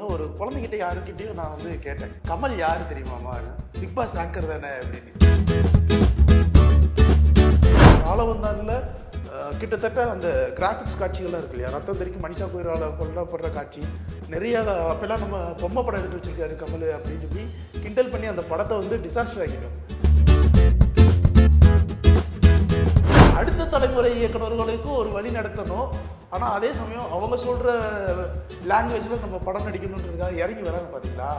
ஒன்று ஒரு குழந்தைகிட்ட யாருக்கிட்டையும் நான் வந்து கேட்டேன், கமல் யாரு தெரியுமாமா, பிக் பாஸ் ஆங்கர் தானே அப்படின்னு. காலவந்தானில் கிட்டத்தட்ட அந்த கிராஃபிக்ஸ் காட்சிகள்லாம் இருக்கு இல்லையா, ரத்தம் தெரிக்கும் மனிஷா கோயிரால் கொல்லப்படுற காட்சி நிறைய. அப்பெல்லாம் நம்ம பொம்மை படம் எடுத்து வச்சிருக்காரு கமல் அப்படின்னு சொல்லி கிண்டல் பண்ணி அந்த படத்தை வந்து டிசாஸ்டர் ஆகிட்டோம். அடுத்த தலைமுறை இயக்குநர்களுக்கும் ஒரு வழி நடத்தணும், ஆனால் அதே சமயம் அவங்க சொல்கிற லாங்குவேஜில் நம்ம படம் நடிக்கணுன்றதுக்காக இறங்கி வராங்க பார்த்தீங்களா.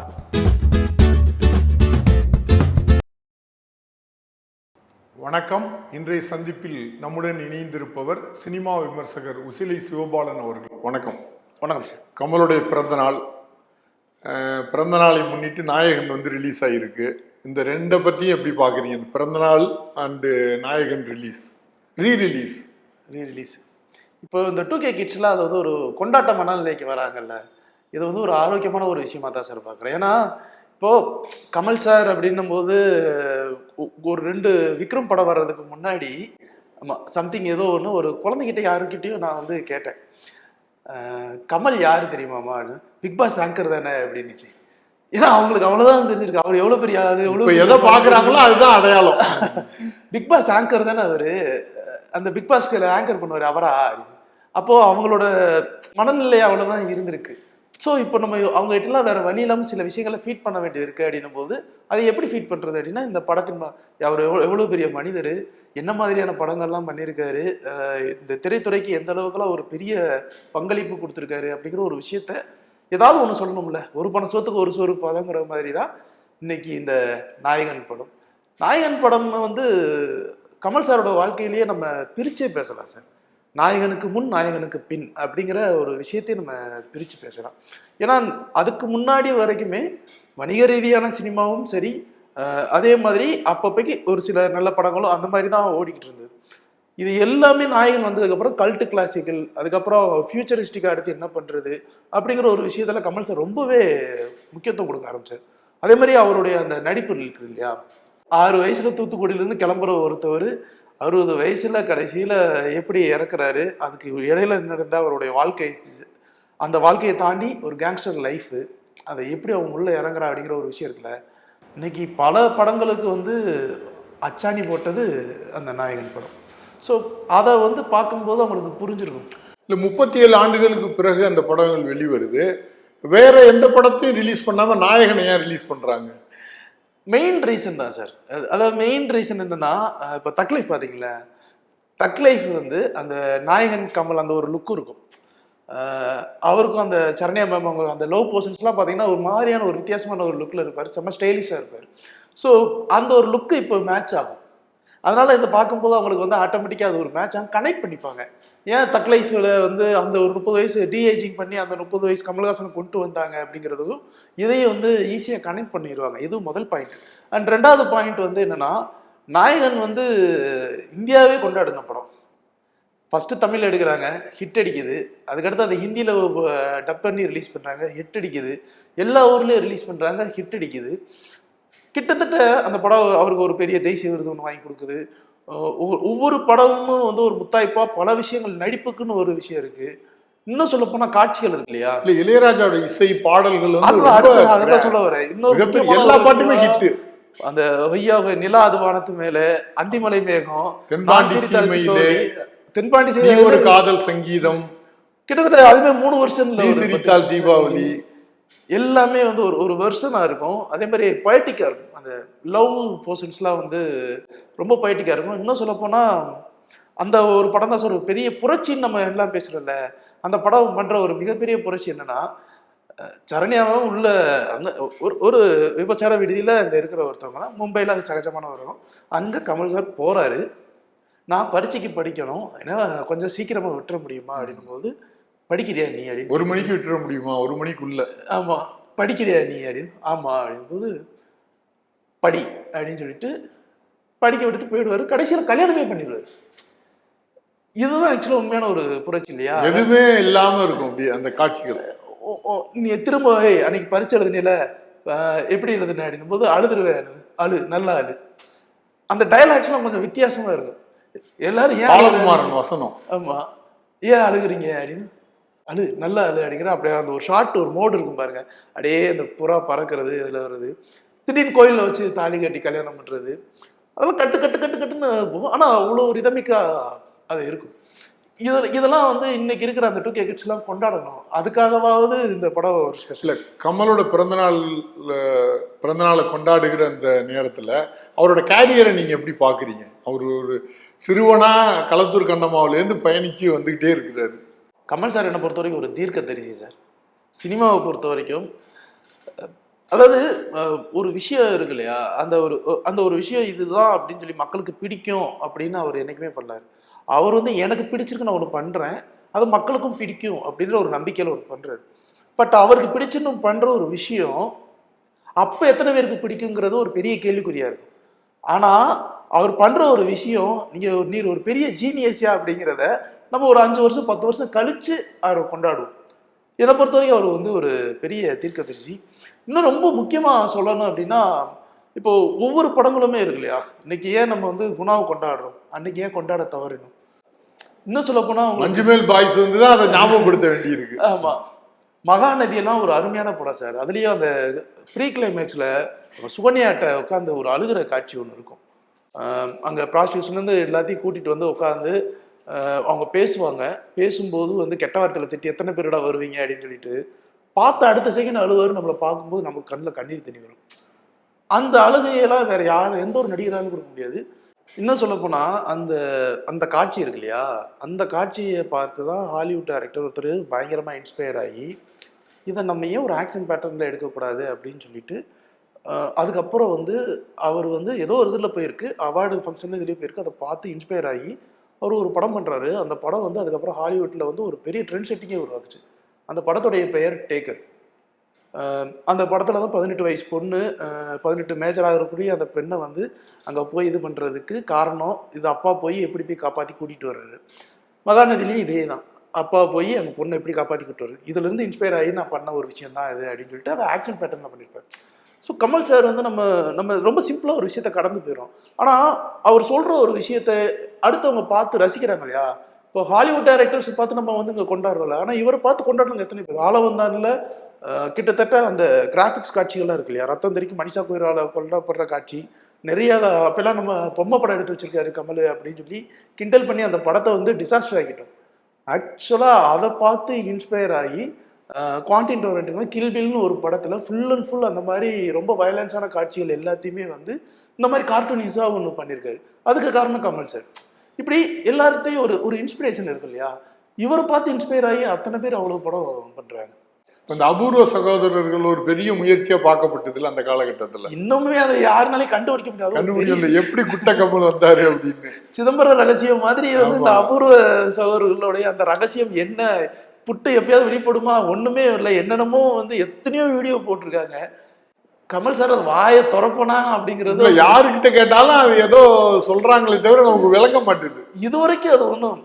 வணக்கம். இன்றைய சந்திப்பில் நம்முடன் இணைந்திருப்பவர் சினிமா விமர்சகர் உசிலை சிவபாலன் அவர்கள். வணக்கம். வணக்கம் சார். கமலுடைய பிறந்தநாளை முன்னிட்டு நாயகன் வந்து ரிலீஸ் ஆகிருக்கு. இந்த ரெண்டை பற்றியும் எப்படி பார்க்குறீங்க? இந்த பிறந்தநாள் அண்டு நாயகன் ரீரிலீஸ் இப்போ இந்த 2K கிட்ஸ்லாம் அது வந்து ஒரு கொண்டாட்ட மனநிலைக்கு வராங்கல்ல, இது வந்து ஒரு ஆரோக்கியமான ஒரு விஷயமா தான் சார் பார்க்குறேன். ஏன்னா இப்போது கமல் சார் அப்படின்னும் போது ஒரு 2 விக்ரம் படம் வர்றதுக்கு முன்னாடி சம்திங் ஏதோ ஒன்று ஒரு குழந்தைகிட்ட யாருக்கிட்டையும் நான் வந்து கேட்டேன், கமல் யாரு தெரியுமாமான்னு, பிக் பாஸ் ஆங்கர் தானே அப்படின்னுச்சு. ஏன்னா அவங்களுக்கு அவ்வளோதான் தெரிஞ்சிருக்கு, அவர் எவ்வளோ பெரிய ஆளு, எவ்வளோ எதை பார்க்குறாங்களோ அதுதான் அடையாளம். பிக் பாஸ் ஆங்கர் தானே அவர், அந்த பிக் பாஸ்க்கு ஆங்கர் பண்ணுவார் அவரா. அப்போது அவங்களோட மனநிலை அவ்வளோதான் இருந்திருக்கு. ஸோ இப்போ நம்ம அவங்க கிட்டலாம் வேறு வழி இல்லாமல் சில விஷயங்களை ஃபீட் பண்ண வேண்டியது இருக்குது அப்படின்னும் போது அதை எப்படி ஃபீட் பண்ணுறது அப்படின்னா, இந்த படத்தின் அவர் எவ்வளோ பெரிய மனிதர், என்ன மாதிரியான படங்கள்லாம் பண்ணியிருக்காரு, இந்த திரைத்துறைக்கு எந்த அளவுக்குலாம் ஒரு பெரிய பங்களிப்பு கொடுத்துருக்காரு அப்படிங்கிற ஒரு விஷயத்த ஏதாவது ஒன்று சொல்லணும்ல. ஒரு பணம் சோத்துக்கு ஒரு சோறு பதங்கிற மாதிரி தான் இன்னைக்கு இந்த நாயகன் படம் வந்து கமல் சாரோட வாழ்க்கையிலேயே நம்ம பிரிச்சே பேசலாம் சார். நாயகனுக்கு முன் நாயகனுக்கு பின் அப்படிங்கிற ஒரு விஷயத்தையும் நம்ம பிரித்து பேசலாம். ஏன்னா அதுக்கு முன்னாடி வரைக்குமே வணிக ரீதியான சினிமாவும் சரி, அதே மாதிரி அப்பப்போக்கு ஒரு சில நல்ல படங்களும் அந்த மாதிரி தான் ஓடிக்கிட்டு இருந்தது. இது எல்லாமே நாயகன் வந்ததுக்கப்புறம் கல்ட்டு கிளாசிக்கல், அதுக்கப்புறம் ஃபியூச்சரிஸ்டிக்காக அடுத்து என்ன பண்ணுறது அப்படிங்கிற ஒரு விஷயத்தில் கமல் சார் ரொம்பவே முக்கியத்துவம் கொடுக்க ஆரம்பித்தார். அதே மாதிரி அவருடைய அந்த நடிப்பு இருக்குது இல்லையா, 6 வயசில் தூத்துக்குடியிலேருந்து கிளம்புற ஒருத்தவர் 60 வயசுல கடைசியில் எப்படி இறக்குறாரு, அதுக்கு இடையில நடந்த அவருடைய வாழ்க்கை, அந்த வாழ்க்கையை தாண்டி ஒரு கேங்ஸ்டர் லைஃபு, அதை எப்படி அவங்க உள்ளே இறங்குறா அப்படிங்கிற ஒரு விஷயம் இருக்குல்ல. இன்னைக்கு பல படங்களுக்கு வந்து அச்சாணி போட்டது அந்த நாயகன் படம். ஸோ அதை வந்து பார்க்கும்போது அவங்களுக்கு புரிஞ்சிருக்கும். இல்லை, 37 ஆண்டுகளுக்கு பிறகு அந்த படங்கள் வெளிவருது. வேற எந்த படத்தையும் ரிலீஸ் பண்ணாமல் நாயகனை ஏன் ரிலீஸ் பண்ணுறாங்க? மெயின் ரீசன் தான் சார். அதாவது மெயின் ரீசன் என்னன்னா, இப்போ தக் லைஃப் பார்த்தீங்களா, தக் லைஃப் வந்து அந்த நாயகன் கமல் அந்த ஒரு லுக்கு இருக்கும். அவருக்கும் அந்த சரண்யா மேம் அவங்க அந்த லவ் போர்ஷன்ஸ்லாம் பார்த்தீங்கன்னா ஒரு மாதிரியான ஒரு வித்தியாசமான ஒரு லுக்கில் இருப்பார், செம்ம ஸ்டைலிஷாக இருப்பார். ஸோ அந்த ஒரு லுக்கு இப்போ மேட்ச் ஆகும். அதனால இதை பார்க்கும்போது அவங்களுக்கு வந்து ஆட்டோமேட்டிக்காக அது ஒரு மேட்ச் ஆகும், கனெக்ட் பண்ணிப்பாங்க. ஏன் தக் லைஃப்பில் வந்து அந்த ஒரு 30 வயசு டிஏஜிங் பண்ணி அந்த 30 வயசு கமல்ஹாசனை கொண்டு வந்தாங்க அப்படிங்கிறதுக்கும் இதையும் வந்து ஈஸியாக கனெக்ட் பண்ணிடுவாங்க. இது முதல் பாயிண்ட். அண்ட் 2வது பாயிண்ட் வந்து என்னன்னா, நாயகன் வந்து இந்தியாவே கொண்டாடின படம். ஃபஸ்ட்டு தமிழ் எடுக்கிறாங்க, ஹிட் அடிக்குது. அதுக்கடுத்து அதை ஹிந்தியில் டப் பண்ணி ரிலீஸ் பண்ணுறாங்க, ஹிட் அடிக்குது. எல்லா ஊர்லேயும் ரிலீஸ் பண்ணுறாங்க, ஹிட் அடிக்குது. கிட்டத்தட்ட அந்த படம் அவருக்கு ஒரு பெரிய தேசிய விருது ஒன்று வாங்கி கொடுக்குது. ஒவ்வொரு படமும் வந்து ஒரு முத்தாய்ப்பா பல விஷயங்கள், நடிப்புக்குன்னு ஒரு விஷயம் இருக்கு. இன்னும் சொல்ல போனா காட்சிகள் இருக்கு இல்லையா, இல்ல இளையராஜாவோட இசை பாடல்கள் அதான் சொல்ல வரேன். இன்னொரு எல்லா பாட்டுமே ஹிட். அந்த ஒய்யாக நிலா அது வானத்து மேல, அந்திமலை மேகம், தென்பாண்டி ஒரு காதல் சங்கீதம், கிட்டத்தட்ட அதுவே 3 வருஷம் தீபாவளி, எல்லாமே வந்து ஒரு வருஷனா இருக்கும். அதே மாதிரி பொயட்டிக்கா இருக்கும். அந்த லவ் போர்ஷன்ஸ்லாம் வந்து ரொம்ப பொயட்டிக்கா இருக்கும். இன்னும் சொல்ல போனா அந்த ஒரு படம் தான் சார் ஒரு பெரிய புரட்சின்னு நம்ம எல்லாம் பேசுறோம்ல. அந்த படம் பண்ற ஒரு மிகப்பெரிய புரட்சி என்னன்னா, சரண்யாவும் உள்ள அங்க ஒரு விபச்சார விடுதியில அங்க இருக்கிற ஒருத்தவங்க தான், மும்பையில் அது சகஜமான வரும். அங்க கமல் சார் போறாரு, நான் பரீட்சைக்கு படிக்கணும், ஏன்னா கொஞ்சம் சீக்கிரமா விட்டுற முடியுமா அப்படின்னும் போது, படிக்கிறியா நீ அப்படின்னு. 1 மணிக்கு விட்டுற முடியுமா? 1 மணிக்குள்ள. ஆமா, படிக்கிறியா நீ அப்படின்னு. ஆமா அப்படின் போது, படி அப்படின்னு சொல்லிட்டு படிக்க விட்டுட்டு போயிடுவாரு. கடைசியில் கல்யாணமே பண்ணிடுவாரு. இதுதான் ஆக்சுவலா உண்மையான ஒரு புரட்சி இல்லையா? எதுவுமே இல்லாம இருக்கும் அப்படி அந்த காட்சிகள். நீ திரும்ப அன்னைக்கு பரீட்சை எழுதுனில, எப்படி எழுதுன அப்படின்னும் போது, அழுதுருவேன், அழு நல்லா அழு. அந்த டயலாக்ஸ்லாம் கொஞ்சம் வித்தியாசமா இருக்கும். எல்லாரும் ஏன் வசனம், ஆமா ஏன் அழுகுறீங்க அப்படின்னு, நல்லா அப்படிங்கிற அப்படியே அந்த ஒரு ஷார்ட் ஒரு மோடு இருக்கும் பாருங்க, அப்படியே அந்த புறா பறக்கிறது இதில் வருது, திடீர்னு கோயிலில் வச்சு தாலி கட்டி கல்யாணம் பண்ணுறது, அதெல்லாம் கட்டு கட்டு கட்டு கட்டுன்னு போகும். ஆனால் அவ்வளோ ரிதமிக்கா அது இருக்கும். இதெல்லாம் வந்து இன்னைக்கு இருக்கிற அந்த 2K கிட்ஸ் எல்லாம் கொண்டாடணும். அதுக்காகவாவது இந்த படம் ஒரு ஸ்பெஷல். கமலோட பிறந்தநாளை கொண்டாடுகிற அந்த நேரத்தில் அவரோட கேரியரை நீங்கள் எப்படி பார்க்குறீங்க? அவர் ஒரு சிறுவனா களத்தூர் கண்ணம்மாவிலேருந்து பயணிச்சு வந்துக்கிட்டே இருக்கிறாரு. கமல் சார் என்னை பொறுத்த வரைக்கும் ஒரு தீர்க்க தரிசி சார். சினிமாவை பொறுத்த வரைக்கும் அதாவது ஒரு விஷயம் இருக்கு இல்லையா, அந்த ஒரு விஷயம் இதுதான் அப்படின்னு சொல்லி மக்களுக்கு பிடிக்கும் அப்படின்னு அவர் என்னைக்குமே பண்ணார். அவர் வந்து எனக்கு பிடிச்சிருக்கு நான் ஒன்று பண்ணுறேன், அது மக்களுக்கும் பிடிக்கும் அப்படின்ற ஒரு நம்பிக்கையில் ஒரு பண்ணுறாரு. பட் அவருக்கு பிடிச்சுன்னு பண்ணுற ஒரு விஷயம் அப்போ எத்தனை பேருக்கு பிடிக்குங்கிறது ஒரு பெரிய கேள்விக்குறியாக இருக்கும். ஆனால் அவர் பண்ணுற ஒரு விஷயம் நீர் ஒரு பெரிய ஜீனியஸியா அப்படிங்கிறத நம்ம ஒரு 5 வருஷம் 10 வருஷம் கழித்து அவரை கொண்டாடுவோம். என்னை பொறுத்த வரைக்கும் அவர் வந்து ஒரு பெரிய தீர்க்கதரிசி. இன்னும் ரொம்ப முக்கியமாக சொல்லணும் அப்படின்னா, இப்போ ஒவ்வொரு படங்களுமே இருக்கு இல்லையா, இன்னைக்கு ஏன் நம்ம வந்து குணாவை கொண்டாடுறோம், அன்னைக்கு ஏன் கொண்டாட தவறினோம். இன்னும் சொல்ல போனா மஞ்சுமேல் பாய்ஸ் வந்து தான் அதை ஞாபகப்படுத்த வேண்டி இருக்கு. ஆமா, மகாநதியெல்லாம் ஒரு அருமையான படம் சார். அதுலயும் அந்த ப்ரீ கிளைமேக்ஸ்ல சுகன்யாட்ட உட்காந்து ஒரு அழுகிற காட்சி ஒன்று இருக்கும். அங்க ப்ராஸ்டியூஷன்லேருந்து எல்லாத்தையும் கூட்டிட்டு வந்து உட்காந்து அவங்க பேசுவாங்க. பேசும்போது வந்து கெட்ட வார்த்தையில திட்டி எத்தனை பேரோட வருவீங்க அப்படின்னு சொல்லிட்டு பார்த்த அடுத்த செகண்ட் அழுவாரு. நம்மளை பார்க்கும்போது நமக்கு கண்ணில் கண்ணீர் தண்ணி வரும். அந்த அழுகையெல்லாம் வேற யாரும் எந்த ஒரு நடிகராலும் கொடுக்க முடியாது. இன்னும் சொல்ல போனா அந்த காட்சி இருக்கு இல்லையா, அந்த காட்சியை பார்த்து தான் ஹாலிவுட் டைரக்டர் ஒருத்தர் பயங்கரமா இன்ஸ்பயர் ஆகி இதை நம்ம ஏன் ஒரு ஆக்ஷன் பேட்டர்ன்ல எடுக்கக்கூடாது அப்படின்னு சொல்லிட்டு அதுக்கப்புறம் வந்து அவர் வந்து ஏதோ ஒரு இதில் போயிருக்கு, அவார்டு ஃபங்க்ஷன்ல இதுலேயே போயிருக்கு, அதை பார்த்து இன்ஸ்பயர் ஆகி அவர் ஒரு படம் பண்ணுறாரு. அந்த படம் வந்து அதுக்கப்புறம் ஹாலிவுட்டில் வந்து ஒரு பெரிய ட்ரெண்ட் செட்டிங்கே உருவாக்குச்சு. அந்த படத்துடைய பெயர் டேக்கர். அந்த படத்தில் தான் 18 வயசு பொண்ணு 18 மேஜர் ஆகக்கூடிய அந்த பெண்ணை வந்து அங்கே போய் இது பண்ணுறதுக்கு காரணம் இது அப்பா போய் எப்படி போய் காப்பாற்றி கூட்டிகிட்டு வர்றாரு. மகாநதிலையும் இதே தான், அப்பா போய் அந்த பொண்ணை எப்படி காப்பாற்றி கூட்டிட்டு வர்றாரு. இதுலேருந்து இன்ஸ்பயர் ஆகி நான் பண்ண ஒரு விஷயம் தான் இது அப்படின்னு சொல்லிட்டு அதை ஆக்ஷன் பேட்டர்னில் பண்ணியிருப்பார். ஸோ கமல் சார் வந்து நம்ம ரொம்ப சிம்பிளாக ஒரு விஷயத்த கடந்து போயிடும். ஆனால் அவர் சொல்கிற ஒரு விஷயத்த அடுத்தவங்க பார்த்து ரசிக்கிறாங்க இல்லையா. இப்போ ஹாலிவுட் டைரக்டர்ஸ் பார்த்து நம்ம வந்து இங்கே கொண்டாடுறோம்ல, ஆனால் இவரை பார்த்து கொண்டாடுறவங்க எத்தனை பேர். ஆளவந்தான்ல கிட்டத்தட்ட அந்த கிராஃபிக்ஸ் காட்சிகள்லாம் இருக்கு இல்லையா, ரத்தம் தெரிக்கும் மனிஷா கோயிரால கொல்லப்படுற காட்சி நிறைய அப்பெல்லாம் நம்ம பொம்மை படம் எடுத்து வச்சிருக்காரு கமல் அப்படின்னு சொல்லி கிண்டல் பண்ணி அந்த படத்தை வந்து டிசாஸ்டர் ஆக்கிட்டோம். ஆக்சுவலாக அதை பார்த்து இன்ஸ்பயர் ஆகி குவாண்டின் டொரண்டோ கில் பில்னு ஒரு படத்தில் ஃபுல் அண்ட் ஃபுல் அந்த மாதிரி ரொம்ப வயலன்ஸான காட்சிகள் எல்லாத்தையுமே வந்து இந்த மாதிரி கார்ட்டூனிஸாக ஒன்று பண்ணியிருக்காரு. அதுக்கு காரணம் கமல் சார். இப்படி எல்லார்கிட்டையும் ஒரு இன்ஸ்பிரேஷன் இருக்கு இல்லையா, இவரை பார்த்து இன்ஸ்பயர் ஆகி அத்தனை பேர் அவ்வளோ படம் பண்ணுறாங்க. அந்த அபூர்வ சகோதரர்கள் ஒரு பெரிய முயற்சியா பார்க்கப்பட்டதுல அந்த காலகட்டத்துல இன்னுமே அதை யாருனாலையும் கண்டுபிடிக்க முடியாது. எப்படி குட்ட கமல் வந்தாரு அப்படின்னு சிதம்பரம் ரகசியம் மாதிரி வந்து இந்த அபூர்வ சகோதரர்களுடைய அந்த ரகசியம் என்ன, புட்டு எப்பயாவது வெளிப்படுமா, ஒண்ணுமே இல்லை. என்னென்னமோ வந்து எத்தனையோ வீடியோ போட்டிருக்காங்க. கமல் சார் அது வாயை திறப்பனா அப்படிங்கிறது யாருக்கிட்ட கேட்டாலும் அது ஏதோ சொல்றாங்களே தவிர நமக்கு விளங்க மாட்டேது. இதுவரைக்கும் அது ஒன்றும்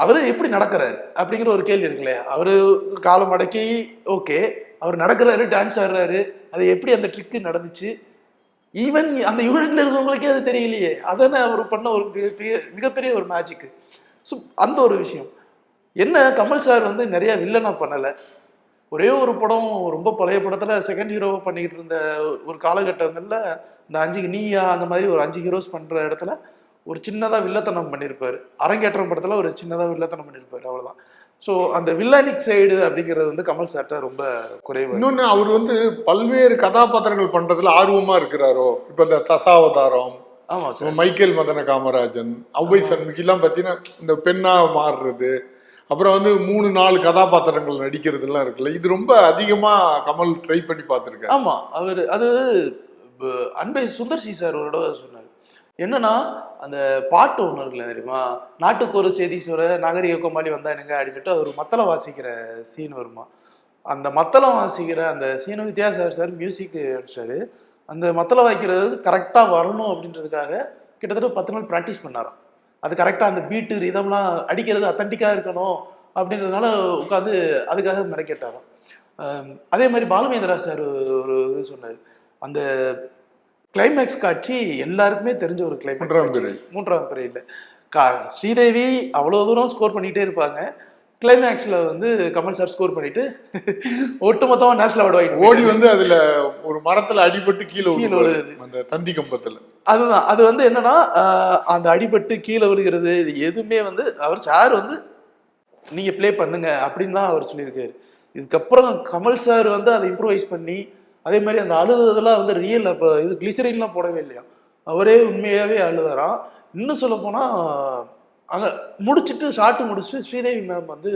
அவரு எப்படி நடக்கிறாரு அப்படிங்கிற ஒரு கேள்வி இருக்கு இல்லையா. அவரு காலம் அடக்கி ஓகே, அவர் நடக்கிறாரு, டான்ஸ் ஆடுறாரு, அது எப்படி அந்த ட்ரிக்கு நடந்துச்சு, ஈவன் அந்த யூனிட்ல இருக்கிறவங்களுக்கே அது தெரியலையே. அதானே அவர் பண்ண ஒரு மிகப்பெரிய ஒரு மேஜிக்கு. ஸோ அந்த ஒரு விஷயம் என்ன, கமல் சார் வந்து நிறைய வில்லனா பண்ணலை. ஒரே ஒரு படம் ரொம்ப பழைய படத்துல செகண்ட் ஹீரோவை பண்ணிக்கிட்டு இருந்த ஒரு காலகட்டங்கள்ல இந்த 5 நீயா அந்த மாதிரி ஒரு 5 ஹீரோஸ் பண்ற இடத்துல ஒரு சின்னதா வில்லத்தனம் பண்ணியிருப்பாரு. அரங்கேற்றம் படத்துல ஒரு சின்னதா வில்லத்தனம் பண்ணியிருப்பாரு, அவ்வளவுதான். ஸோ அந்த வில்லானிக் சைடு அப்படிங்கிறது வந்து கமல் சார்ட்ட ரொம்ப குறைவு. இன்னொன்னு அவர் வந்து பல்வேறு கதாபாத்திரங்கள் பண்றதுல ஆர்வமா இருக்கிறாரோ. இப்ப இந்த தசாவதாரம், ஆமா சார், மைக்கேல் மதன காமராஜன், ஔவை சண்முகிலாம் பார்த்தீங்கன்னா இந்த பெண்ணா மாறுறது, அப்புறம் வந்து 3-4 கதாபாத்திரங்கள் நடிக்கிறதுலாம் இருக்குல்ல, இது ரொம்ப அதிகமா கமல் ட்ரை பண்ணி பார்த்துருக்காரு. ஆமா, அவர் அது அன்பை சுந்தர்சி சார் ஒரு தடவை சொன்னார். என்னன்னா அந்த பாட்டு ஒன்று இருக்குல்ல தெரியுமா, நாட்டுக்கு ஒரு செய்தீஸ்வர நாகரிக கோமாளி வந்தா என்னங்க அப்படின்னு சொல்லிட்டு அவர் மத்தளம் வாசிக்கிற சீன் வருமா. அந்த மத்தளம் வாசிக்கிற அந்த சீனு வித்யாசாகர் சார் மியூசிக் அடிச்சாரு. அந்த மத்தளம் வாய்க்கிறது கரெக்டாக வரணும் அப்படின்றதுக்காக கிட்டத்தட்ட 10 நாள் ப்ராக்டிஸ் பண்ணாராம். அது கரெக்டாக அந்த பீட்டு ரிதம்லாம் அடிக்கிறது அத்தன்டிக்காக இருக்கணும் அப்படின்றதுனால உட்காந்து அதுக்காக மெனக்கேட்டாராம். அதே மாதிரி பாலுமேந்திரா சார் ஒரு இது சொன்னார். அந்த கிளைமேக்ஸ் காட்சி எல்லாருக்குமே தெரிஞ்ச ஒரு கிளைமேக்ஸ், 3ஆம் பிறையில் ஸ்ரீதேவி அவ்வளோ தூரம் ஸ்கோர் பண்ணிகிட்டே இருப்பாங்க. கிளைமேக்ஸ்ல வந்து கமல் சார் ஸ்கோர் பண்ணிட்டு ஒட்டுமொத்தமா நேஷனல் அவார்டு வாங்கிட்டு ஓடி வந்து அதுல ஒரு மரத்துல அடிபட்டு கீழே கீழே விழுவாரு. விழுகுது. அந்த தந்தி கம்பத்துல. அதுதான் அது வந்து என்னன்னா அந்த அடிபட்டு கீழே விழுகிறது இது எதுவுமே வந்து அவர் சார் வந்து நீங்க ப்ளே பண்ணுங்க அப்படின்னு தான் அவர் சொல்லியிருக்காரு. இதுக்கப்புறம் கமல் சார் வந்து அதை இம்ப்ரூவைஸ் பண்ணி அதே மாதிரி அந்த அழுதெல்லாம் வந்து ரியல் அப்போ இது கிளிசரின்லாம் போடவே இல்லையா, அவரே உண்மையாவே அழுதாராம். இன்னும் சொல்ல போனா அங்க முடிச்சுட்டு ஷார்ட் முடிச்சுட்டு ஸ்ரீதேவி மேம் வந்து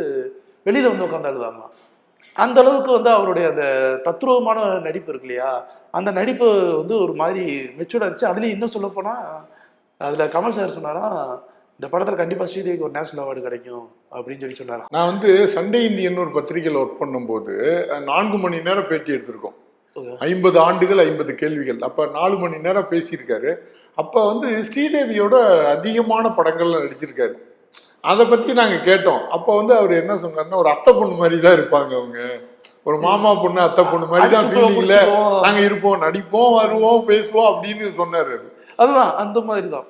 வெளியில வந்து உட்காந்து அழுதாங்களாம். அந்த அளவுக்கு வந்து அவருடைய அந்த தத்ரூபமான நடிப்பு இருக்கு இல்லையா, அந்த நடிப்பு வந்து ஒரு மாதிரி மெச்சூர்டா இருந்துச்சு. அதுலயும் இன்னும் சொல்ல போனா அதுல கமல் சார் சொன்னாராம், இந்த படத்துல கண்டிப்பா ஸ்ரீதேவிக்கு ஒரு நேஷனல் அவார்டு கிடைக்கும் அப்படின்னு சொல்லி சொன்னாராம். நான் வந்து சண்டே இந்தியன் ஒரு பத்திரிகையில் ஒர்க் பண்ணும்போது 4 மணி நேரம் பேட்டி எடுத்திருக்கோம். 50 ஆண்டுகள் 50 கேள்விகள். அப்ப 4 மணி நேரம் பேசியிருக்காரு. அப்ப வந்து ஸ்ரீதேவியோட அதிகமான படங்கள்ல நடிச்சிருக்காரு. அதை பத்தி நாங்க கேட்டோம். அப்ப வந்து அவர் என்ன சொன்னாருன்னா, ஒரு அத்தை பொண்ணு மாதிரி தான் இருப்பாங்க அவங்க, ஒரு மாமா பொண்ணு அத்தை பொண்ணு மாதிரி தான் ஃபீலிங்ல நாங்க இருப்போம், நடிப்போம், வருவோம், பேசுவோம் அப்படின்னு சொன்னாரு. அதுதான் அந்த மாதிரி தான்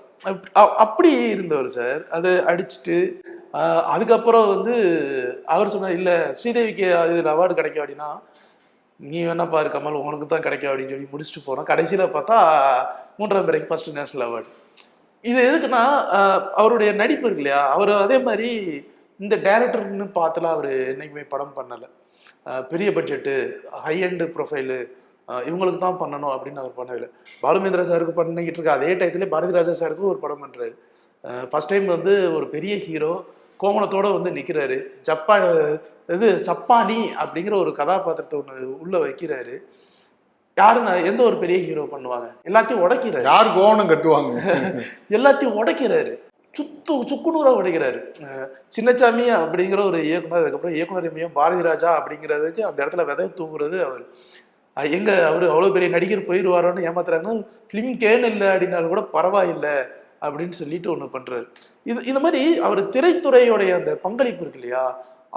அப்படி இருந்தவர் சார். அது அடிச்சுட்டு அதுக்கப்புறம் வந்து அவர் சொன்னார், இல்ல ஸ்ரீதேவிக்கு இதுல அவார்டு கிடைக்கும் அப்படின்னா நீ வேணா பாரு கமல் உனக்கு தான் கிடைக்கும் அப்படின்னு சொல்லி முடிச்சுட்டு போனோம். கடைசியில பார்த்தா 3ஆம் பிறகு ஃபர்ஸ்ட் நேஷனல் அவார்டு. இது எதுக்குன்னா அவருடைய நடிப்பு இருக்கு இல்லையா, அவர் அதே மாதிரி இந்த டைரக்டர்னு பார்த்துல அவர் என்னைக்குமே படம் பண்ணலை. பெரிய பட்ஜெட்டு ஹை எண்ட் ப்ரொஃபைலு இவங்களுக்கு தான் பண்ணணும் அப்படின்னு அவர் பண்ணவில்லை. பாலுமேந்திரா சாருக்கு பண்ணிக்கிட்டு இருக்க அதே டயத்துலேயே பாரதி ராஜா சாருக்கும் ஒரு படம் பண்ணுறாரு. ஃபர்ஸ்ட் டைம் வந்து ஒரு பெரிய ஹீரோ கோமணத்தோட வந்து நிற்கிறாரு. சப்பானி அப்படிங்கிற ஒரு கதாபாத்திரத்தை ஒன்று உள்ள வைக்கிறாரு. யாருன்னா எந்த ஒரு பெரிய ஹீரோ பண்ணுவாங்க, எல்லாத்தையும் உடைக்கிறாரு. யார் கோவணம் கட்டுவாங்க, எல்லாத்தையும் உடைக்கிறாரு, சுக்குநூறா உடைக்கிறாரு. சின்னசாமி அப்படிங்கிற ஒரு இயக்குனர், அதுக்கப்புறம் இயக்குனர் எம்மையும் பாரதி ராஜா அப்படிங்கிறதுக்கு அந்த இடத்துல விதை தூங்குறது அவர். எங்க அவரு அவ்வளவு பெரிய நடிகர் போயிடுவாரோன்னு ஏமாத்துறாங்கன்னா பிலிம் கேன் இல்லை அப்படின்னாலும் கூட பரவாயில்லை அப்படின்னு சொல்லிட்டு ஒண்ணு பண்றாரு. இந்த மாதிரி அவர் திரைத்துறையோடைய அந்த பங்களிப்பு இருக்கு இல்லையா,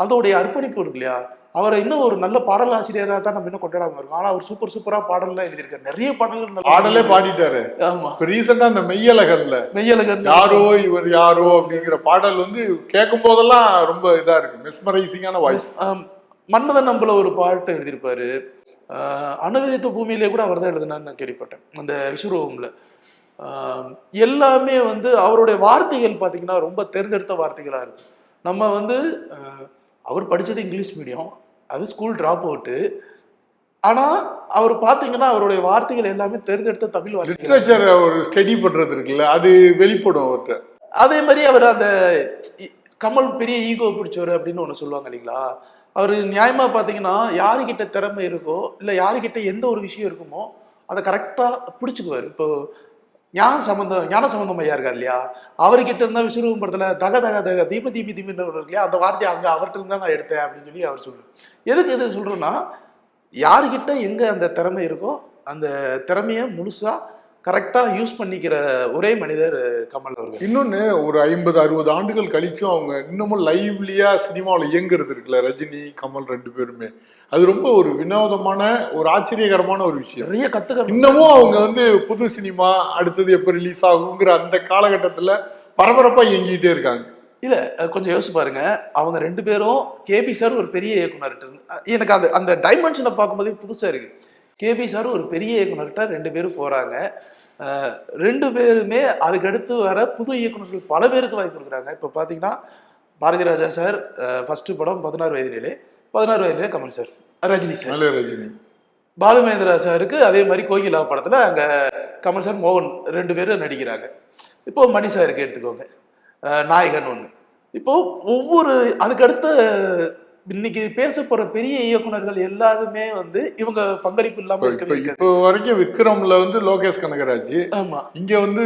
அதோடைய அர்ப்பணிப்பு இருக்கு இல்லையா, அவரை இன்னும் ஒரு நல்ல பாடலாசிரியராக தான் நம்ம இன்னும் கொண்டாடாம இருக்கோம். ஆனா அவர் சூப்பரா பாடல்லாம் எழுதியிருக்காரு, நிறைய பாடல்கள் பாடலே பாடிட்டாரு. ஆமா, ரீசெண்டா அந்த மெய்யழகன் யாரோ இவர் யாரோ அப்படிங்கிற பாடல் வந்து கேட்கும் போதெல்லாம் ரொம்ப இதா இருக்கு, மெஸ்மரைசிங்கான வாய்ஸ். மன்மதன் நம்பல ஒரு பாட்டு எழுதியிருப்பாரு. அனுவதித்த பூமியிலே கூட அவர் தான் எழுதினான்னு நான் கேள்விப்பட்டேன் அந்த விஸ்வரூபம்ல. எல்லாமே வந்து அவருடைய வார்த்தைகள் பார்த்தீங்கன்னா ரொம்ப தேர்ந்தெடுத்த வார்த்தைகளா இருக்கு. நம்ம வந்து அவர் படிச்சது இங்கிலீஷ் மீடியம், அது ஸ்கூல் டிராப் அவுட்டு. ஆனா அவர் பாத்தீங்கன்னா அவருடைய வார்த்தைகள் எல்லாமே தேர்ந்தெடுத்த தமிழ் லிட்ரேச்சர் ஒரு ஸ்டடி பண்றது இருக்குல்ல, அது வெளிப்படும் அவர்கிட்ட. அதே மாதிரி அவர் அந்த கமல் பெரிய ஈகோ பிடிச்சவர் அப்படின்னு ஒண்ணு சொல்லுவாங்க இல்லைங்களா, அவர் நியாயமா பாத்தீங்கன்னா யாருக்கிட்ட திறமை இருக்கோ இல்ல யாருக்கிட்ட எந்த ஒரு விஷயம் இருக்குமோ அதை கரெக்டா பிடிச்சுக்குவாரு. இப்போ ஞான சம்பந்தம் ஐயா இருக்கார் இல்லையா, அவர்கிட்ட இருந்தா விஸ்வரூபம் படத்துல தக தக தக தீப தீபி தீபின்னு இருக்கு இல்லையா, அந்த வார்த்தையை அங்க அவர்கிட்ட இருந்தா நான் எடுத்தேன் அப்படின்னு சொல்லி அவர் சொல்லுவார். எதுக்கு எது சொல்றோம்னா, யாருக்கிட்ட எங்க அந்த திறமை இருக்கோ அந்த திறமைய முழுசா கரெக்டா யூஸ் பண்ணிக்கிற ஒரே மனிதர் கமல் அவர்கள். இன்னொன்னு, ஒரு 50-60 ஆண்டுகள் கழிச்சும் அவங்க இன்னமும் லைவ்லியா சினிமாவில் இயங்குறது இருக்குல்ல, ரஜினி கமல் 2 பேருமே, அது ரொம்ப ஒரு வினோதமான ஒரு ஆச்சரியகரமான ஒரு விஷயம். நிறைய கத்துக்க இன்னமும் அவங்க வந்து புது சினிமா அடுத்தது எப்ப ரிலீஸ் ஆகுங்கிற அந்த காலகட்டத்துல பரபரப்பா இயங்கிட்டே இருக்காங்க. இல்ல கொஞ்சம் யோசிச்சு பாருங்க, அவங்க 2 பேரும் கேபி சார் ஒரு பெரிய இயக்குனர், எனக்கு அந்த டைமென்ஷனை பார்க்கும்போதே புதுசா இருக்கு. கேபி சார் ஒரு பெரிய இயக்குனர்கிட்ட 2 பேரும் போறாங்க. 2 பேருமே அதுக்கு அடுத்து வர புது இயக்குனர்கள் பல பேருக்கு வாய்ப்பு கொடுக்குறாங்க. இப்போ பார்த்தீங்கன்னா பாரதி ராஜா சார் ஃபர்ஸ்ட் படம் 16 வயதிலே கமல் சார், ரஜினி சார், பாலுமேந்திரா சாருக்கு அதே மாதிரி கோகிலா படத்துல அங்க கமல் சார் மோகன் 2 பேரும் நடிக்கிறாங்க. இப்போ மணி சாருக்கு எடுத்துக்கோங்க, நாயகன் ஒன்று. இப்போ ஒவ்வொரு அதுக்கடுத்த இன்னைக்கு பேச போற பெரிய இயக்குனர்கள் எல்லாருமே வந்து இவங்க பங்களிப்பு இல்லாம இப்போ வரைக்கும் விக்ரம்ல வந்து லோகேஷ் கனகராஜ், ஆமா, இங்க வந்து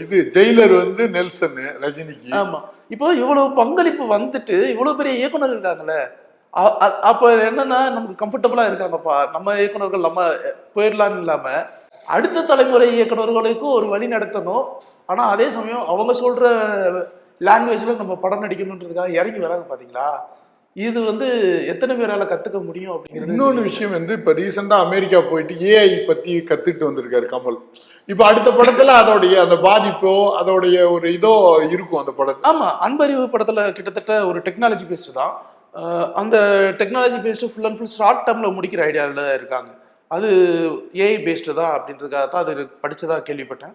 இது ஜெயிலர் வந்து நெல்சன் ரஜினிக்கு. ஆமா, இப்போ இவ்வளவு பங்களிப்பு வந்துட்டு இவ்வளவு பெரிய இயக்குனர் இருக்காங்கல்ல, அப்ப என்னன்னா நமக்கு கம்ஃபர்டபுளா இருக்காங்கப்பா நம்ம இயக்குனர்கள், நம்ம போயிடலான்னு இல்லாம அடுத்த தலைமுறை இயக்குனர்களுக்கும் ஒரு வழி நடத்தணும். ஆனா அதே சமயம் அவங்க சொல்ற லாங்குவேஜ்ல நம்ம படம் நடிக்கணுன்றதுக்காக இறங்கி வராங்க. பாத்தீங்களா, இது வந்து எத்தனை பேரால கத்துக்க முடியும் அப்படிங்கிறது இன்னொன்று விஷயம் வந்து இப்போ ரீசெண்டாக அமெரிக்கா போயிட்டு ஏஐ பற்றி கற்றுக்கிட்டு வந்திருக்காரு கமல். இப்போ அடுத்த படத்தில் அதோடைய அந்த பாதிப்போ அதோடைய ஒரு இதோ இருக்கும் அந்த படத்தில். ஆமா, அன்பறிவு படத்துல கிட்டத்தட்ட ஒரு டெக்னாலஜி பேஸ்டு தான். அந்த technology based full and full short டேர்ம்ல முடிக்கிற ஐடியாவில் இருக்காங்க. அது ஏஐ பேஸ்டு தான் அப்படின்றதுக்காக தான் அது படிச்சதா கேள்விப்பட்டேன்.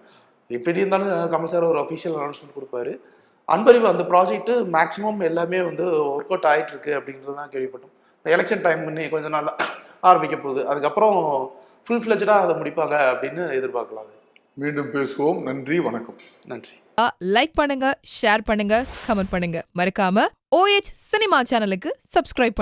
எப்படி இருந்தாலும் கமல் சார் ஒரு அஃபிஷியல் அனௌன்ஸ்மெண்ட் கொடுப்பாரு. அன்பறிவு அந்த ப்ராஜெக்ட் மேக்ஸிமம் எல்லாமே வந்து ஒர்க் அவுட் ஆகிட்டு இருக்கு அப்படின்றது தான் கேள்விப்பட்டோம். இந்த எலெக்ஷன் டைம் பண்ணி கொஞ்ச நாள் ஆரம்பிக்க போகுது, அதுக்கப்புறம் ஃபுல் ஃபிளெஜ்டாக அதை முடிப்பாங்க அப்படின்னு எதிர்பார்க்கலாம். மீண்டும் பேசுவோம். நன்றி, வணக்கம். நன்றி. லைக் பண்ணுங்க, ஷேர் பண்ணுங்க, கமெண்ட் பண்ணுங்க. மறக்காம OH சினிமா சேனலுக்கு சப்ஸ்கிரைப் பண்ணுங்க.